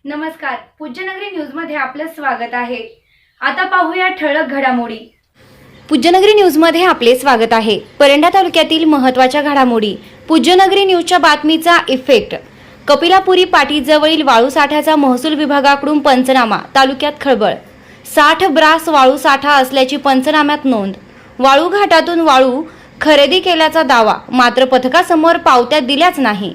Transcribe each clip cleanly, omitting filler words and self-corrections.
नमस्कार, पूज्यनगरी न्यूज मध्ये आपलं स्वागत आहे। आता पाहूया ठळक घडामोडी। पूज्यनगरी न्यूज मध्ये आपले स्वागत आहे। परंडा तालुक्यातील महत्त्वाच्या घडामोडी। पूज्यनगरी न्यूजच्या बातमीचा इफेक्ट। कपिलापुरी पाटीजवळील वाळू साठ्याचा महसूल विभागाकडून पंचनामा, तालुक्यात खळबळ। 60 ब्रास वाळू साठा असल्याची पंचनाम्यात नोंद। वाळू घाटातून वाळू खरेदी केल्याचा दावा, मात्र पथकासमोर पावत्या दिल्याच नाही।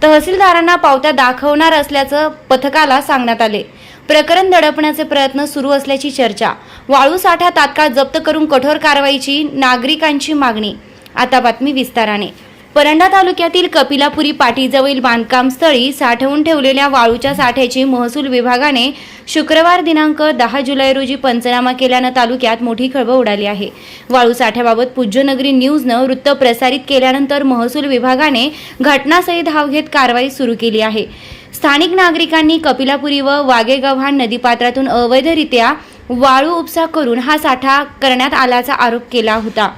तहसीलदारांना पावत्या दाखवणार असल्याचं पथकाला सांगण्यात आले। प्रकरण दडपण्याचे प्रयत्न सुरू असल्याची चर्चा। वाळू साठा तात्काळ जप्त करून कठोर कारवाईची नागरिकांची मागणी। आता बातमी विस्ताराने। परंडा तालुक्यातील कपिलापुरी पाटीजवळील बांधकाम स्थळी साठवून ठेवलेल्या वाळूच्या साठ्याची महसूल विभागाने शुक्रवार दिनांक 10 जुलै रोजी पंचनामा केल्यानं तालुक्यात मोठी खळबळ उडाली आहे। वाळू साठ्याबाबत पूज्यनगरी न्यूजनं वृत्त प्रसारित केल्यानंतर महसूल विभागाने घटनास्थळी धाव घेत कारवाई सुरू केली आहे। स्थानिक नागरिकांनी कपिलापुरी व वाघेगव्हाण नदीपात्रातून अवैधरित्या वाळू उपसा करून हा साठा करण्यात आल्याचा आरोप केला होता।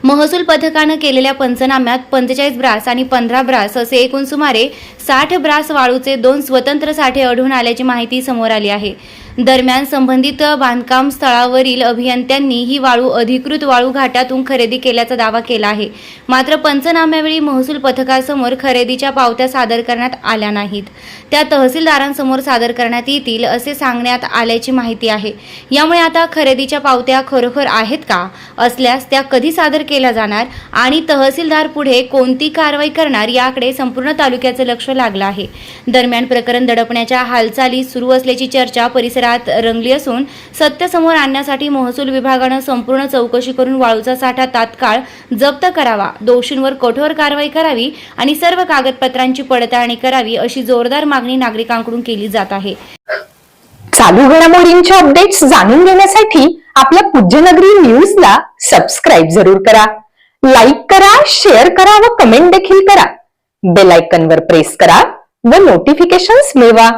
महसूल पथकानं केलेल्या पंचनाम्यात 45 ब्रास आणि 15 ब्रास असे एकूण सुमारे 60 ब्रास वाळूचे 2 स्वतंत्र साठे आढळून आल्याची माहिती समोर आली आहे। दरम्यान संबंधित बांधकाम स्थळावरील अभियंत्यांनी ही वाळू अधिकृत वाळू घाटातून खरेदी केल्याचा दावा केला आहे। मात्र पंचनाम्यावेळी महसूल पथकासमोर खरेदीच्या पावत्या सादर करण्यात आल्या नाहीत। त्या तहसीलदारांसमोर सादर करण्यात येतील असे सांगण्यात आल्याची माहिती आहे। यामुळे आता खरेदीच्या पावत्या खरोखर आहेत का, असल्यास त्या कधी सादर केल्या जाणार आणि तहसीलदार पुढे कोणती कारवाई करणार याकडे संपूर्ण तालुक्याचे लक्ष लागलं आहे। दरम्यान प्रकरण दडपण्याच्या हालचाली सुरू असल्याची चर्चा परिसरात रंगली असून सत्य समोर आणण्यासाठी महसूल विभागानं संपूर्ण चौकशी करून वाळूचा साठा तात्काळ जप्त करावा, दोषींवर कठोर कारवाई करावी आणि सर्व कागदपत्रांची पडताळणी करावी अशी जोरदार मागणी नागरिकांकडून केली जात आहे। चालू घडामोडींचे अपडेट्स जाणून घेण्यासाठी आपल्या पूज्यनगरी न्यूजला सबस्क्राइब जरूर करा, लाईक करा, शेअर करा व कमेंट देखील करा। बेल आयकॉनवर प्रेस करा व नोटिफिकेशन्स मिळवा।